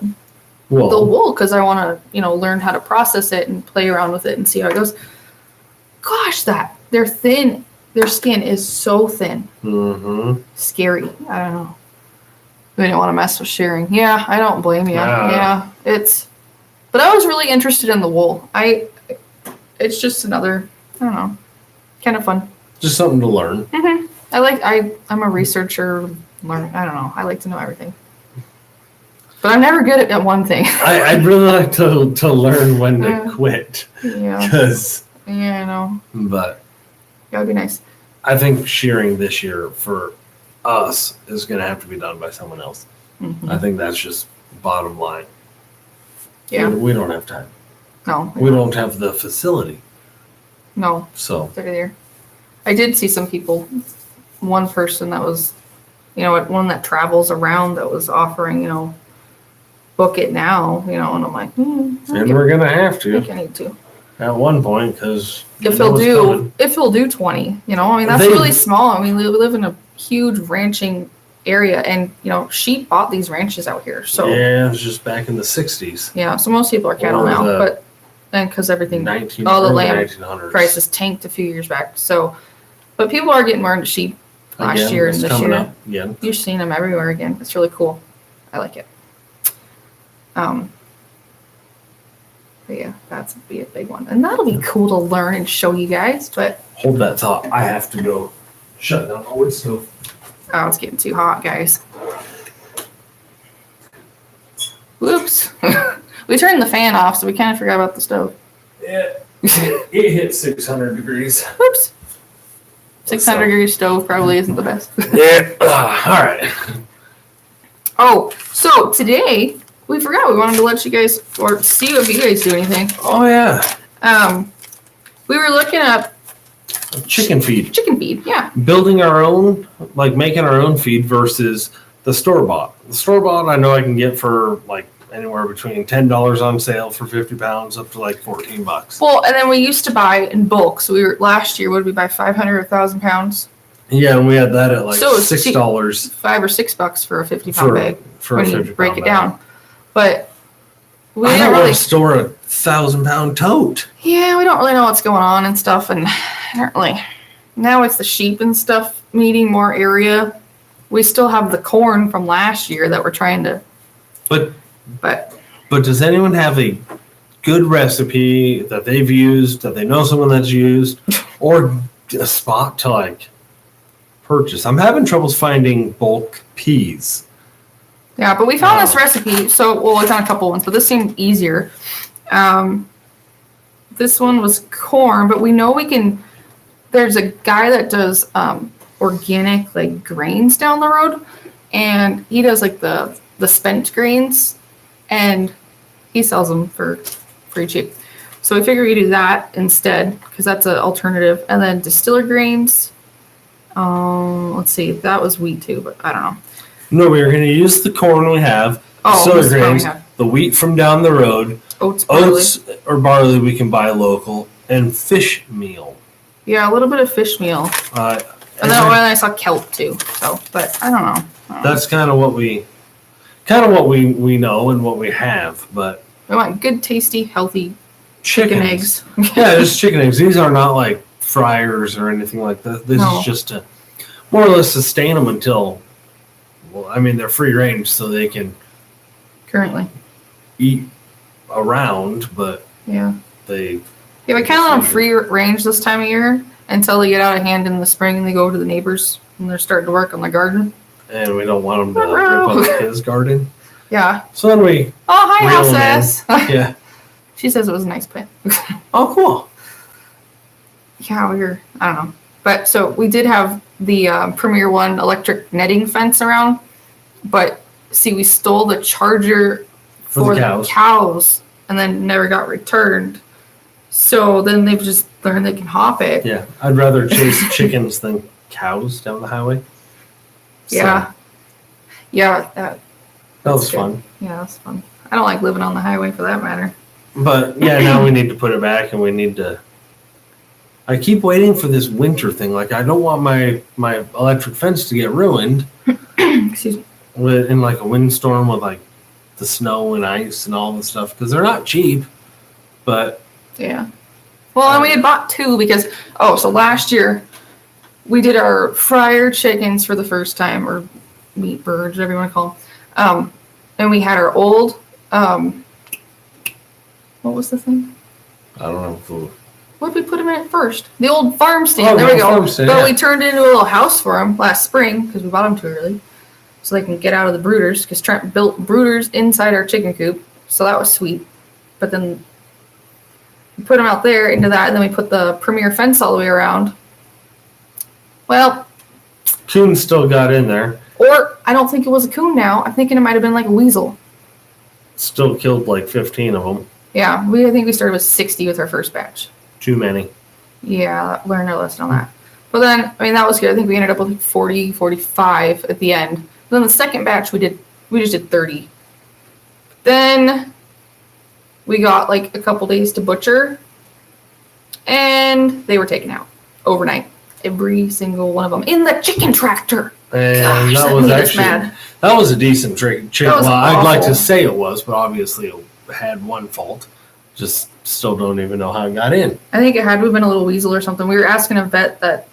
wool because I want to learn how to process it and play around with it and see how it goes. Gosh, they're thin. Their skin is so thin. Mm-hmm. Scary. I don't know. We didn't want to mess with shearing. Yeah, I don't blame you. Yeah, but I was really interested in the wool. It's just another, I don't know, kind of fun. Just something to learn. Mm-hmm. I'm a researcher. I don't know. I like to know everything. But I'm never good at one thing. I'd really like to learn when to quit. Yeah. Yeah, I know. But that would be nice. I think shearing this year for us is going to have to be done by someone else. Mm-hmm. I think that's just bottom line. Yeah. We don't have time. No. We don't have the facility. No. So. There. I did see some people, one person that was, one that travels around that was offering, book it now, and I'm like, and we're going to have to. I think I need to. At one point, because if he'll do 20, that's really small. I mean, we live in a huge ranching area, and sheep bought these ranches out here. So yeah, it was just back in the 60s. Yeah, so most people are cattle now, but then because everything, all the land prices tanked a few years back. So, but people are getting more into sheep last year and this year. Again. You're seeing them everywhere again. It's really cool. I like it. But yeah, that's be a big one. And that'll be cool to learn and show you guys, but hold that thought. I have to go shut down the wood stove. Oh, it's getting too hot, guys. Whoops. We turned the fan off, so we kind of forgot about the stove. Yeah. It hit 600 degrees. Whoops. 600 degree stove probably isn't the best. Yeah. All right. Oh, so today we forgot we wanted to let you guys or see if you guys do anything. Oh yeah. We were looking up chicken feed. Chicken feed, yeah. Building our own, like making our own feed versus the store bought. The store bought I know I can get for like anywhere between $10 on sale for 50 pounds up to like $14. Well, and then we used to buy in bulk. So last year, what did we buy? 500 or 1,000 pounds? Yeah, and we had that at like $6. $5 or $6 for a 50-pound bag when you break it down. But we didn't really store a 1,000-pound tote. Yeah, we don't really know what's going on and stuff, and I don't really. Now it's the sheep and stuff needing more area. We still have the corn from last year that we're trying to. But does anyone have a good recipe that they've used, that they know someone that's used, or a spot to like purchase? I'm having troubles finding bulk peas. Yeah, but we found this recipe. So, we found a couple ones, but this seemed easier. This one was corn, but we know we can. There's a guy that does organic like grains down the road, and he does like the spent grains, and he sells them for pretty cheap. So we figured we do that instead because that's an alternative. And then distiller grains. Let's see, that was wheat too, but I don't know. No, we were going to use the corn we have, distiller grains, the wheat from down the road, oats or barley we can buy local, and fish meal. Yeah, a little bit of fish meal. And then I saw kelp too. So, but I don't know. That's kind of what we know and what we have, but we want good, tasty, healthy chicken eggs. Yeah, just chicken eggs. These are not like fryers or anything like that. This is just to more or less sustain them until. Well, I mean, they're free range, so they can currently eat around, but we kind of let them free range this time of year until they get out of hand in the spring and they go to the neighbors and they're starting to work on the garden. And we don't want them to rip up his garden. Yeah. So then we. Oh, hi, Houses. Yeah. She says it was a nice plant. Oh, cool. Yeah, I don't know. But so we did have the Premier One electric netting fence around, but see, we stole the charger for the cows and then never got returned. So then they've just learned they can hop it. Yeah, I'd rather chase chickens than cows down the highway. Yeah. So. Yeah, that was fun. Yeah, that was fun. I don't like living on the highway for that matter. But yeah, now we need to put it back, and we need to. I keep waiting for this winter thing. Like, I don't want my electric fence to get ruined. Excuse me. In like a windstorm with like the snow and ice and all the stuff, because they're not cheap. But yeah. Well, and we had bought 2 because so last year we did our fryer chickens for the first time, or meat birds, whatever you want to call them. And we had our old what was the thing? I don't know. Food. What did we put them in at first? The old farm stand. Oh, there we go. Farm stand, but yeah. we turned it into a little house for them last spring because we bought them too early, so they can get out of the brooders. Because Trent built brooders inside our chicken coop, so that was sweet. But then we put them out there into that, and then we put the premier fence all the way around. Well, Coon still got in there. or I don't think it was a coon now. I'm thinking it might have been like a weasel. Still killed like 15 of them. Yeah, I think we started with 60 with our first batch. Too many. Yeah, learned our lesson on that. But then, I mean, that was good. I think we ended up with like 40, 45 at the end. Then the second batch, we just did 30. Then we got like a couple days to butcher, and they were taken out overnight. Every single one of them in the chicken tractor. And Gosh, that was made us actually mad. that was a decent chicken. That was Well, I'd like awful. to say it was, but obviously it had one fault. Just still don't even know how it got in. I think it had to have been a little weasel or something. We were asking a vet that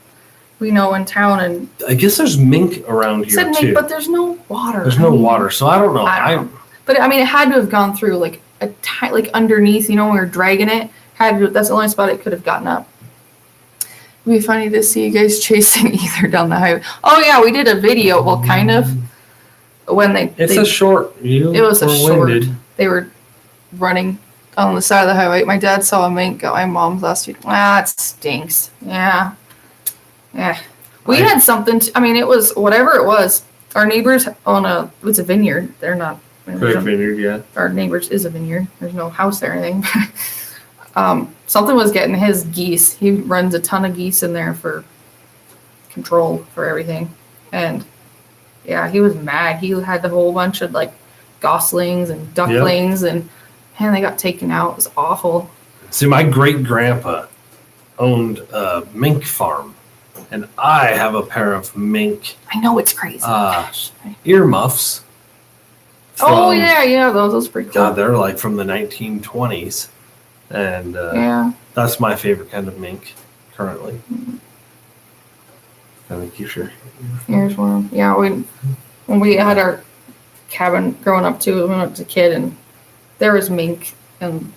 we know in town, and I guess there's mink around here said, too. but there's no water. There's no water, so I don't know. I don't know. But I mean, it had to have gone through like like underneath. You know, when we were dragging it, that's the only spot it could have gotten up. It'd be funny to see you guys chasing either down the highway. Oh yeah, we did a video. Well, kind of. When It's a short. It was a were short. winded. They were running on the side of the highway. My dad saw a mink at my mom's last week. It stinks. Yeah. Yeah. We had something. I mean, it was whatever it was. Our neighbors own it's a vineyard. They're not. Great vineyard, yeah. Our neighbors is a vineyard. There's no house there or anything. Something was getting his geese. He runs a ton of geese in there for control for everything. And yeah, he was mad. He had a whole bunch of like goslings and ducklings, and man, they got taken out. It was awful. See, my great grandpa owned a mink farm, and I have a pair of mink I know it's crazy. Gosh. earmuffs. Oh yeah, those are pretty cool. God, they're like from the 1920s, and Yeah. that's my favorite kind of mink currently. Kind of keeps your Here's one. Yeah, when we had our cabin growing up too, when I was a kid, and there was mink in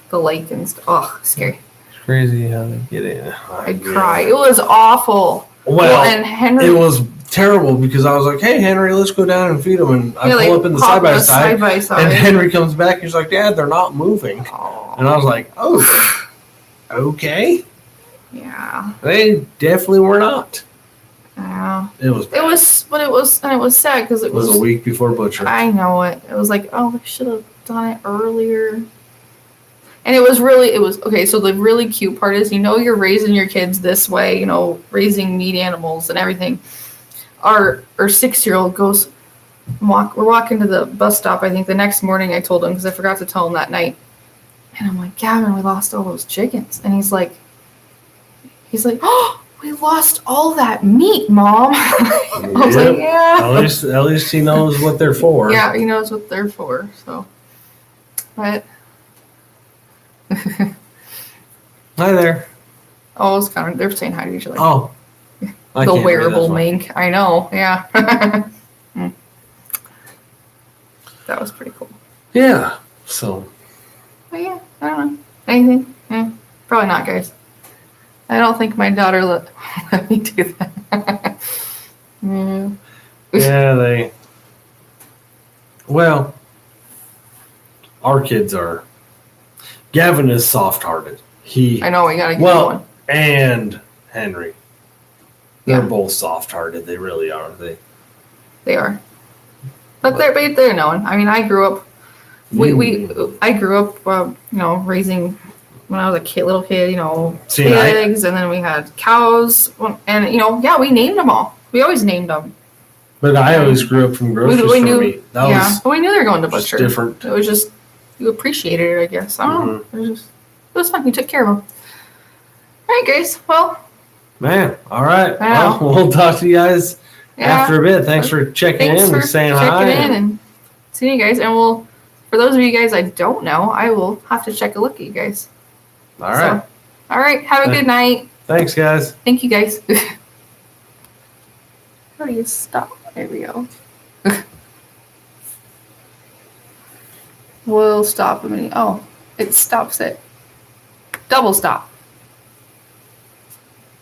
the lake and stuff. Oh, scary. It's crazy how they get in. I'd cry. It was awful. Well, and Henry, it was terrible because I was like, "Hey, Henry, let's go down and feed them." And I like, pull up in the hop side by side, and and Henry comes back. And he's like, "Dad, they're not moving." oh, And I was like, "Oh, okay." yeah. They definitely were not. Yeah. It was. It was, but it was sad because It was a week before butcher. I know it. It was like, oh, we should have done it earlier. And it was okay. So the really cute part is, you're raising your kids this way, raising meat animals and everything. Our 6-year-old goes, we're walking to the bus stop. I think the next morning I told him because I forgot to tell him that night. And I'm like, Gavin, we lost all those chickens. And he's like, oh, we lost all that meat, Mom. I was like, yeah. At least he knows what they're for. Yeah, he knows what they're for. So, but. Hi there. Oh, it's kind of, they're saying hi to each other. Oh. The wearable mink. I know. Yeah. That was pretty cool. Yeah. So. But yeah, I don't know. Anything? Yeah, probably not, guys. I don't think my daughter let me do that. Yeah. Yeah, well, our kids are. Gavin is soft-hearted. I know, we gotta get going. And Henry. They're Yeah. both soft-hearted. They really are. They are. But they're known. I mean, I grew up. I grew up, raising when I was a little kid. Pigs, and then we had cows, and we named them all. We always named them. But I always grew up from grocery we store knew, meat. That yeah, was but we knew they were going to just butcher. different. It was just you appreciated it, I guess. I don't know. It was fun. You took care of them. All right, Grace. Well, Man, all right. Wow. Well, we'll talk to you guys after a bit. Thanks for checking Thanks in for and saying checking hi. in and seeing you guys. And for those of you guys I don't know, I will have to check a look at you guys. All right. All right. Have a good night. Thanks, guys. Thank you, guys. How do you stop? There we go. We'll stop a minute. Oh, it stops it. Double stop.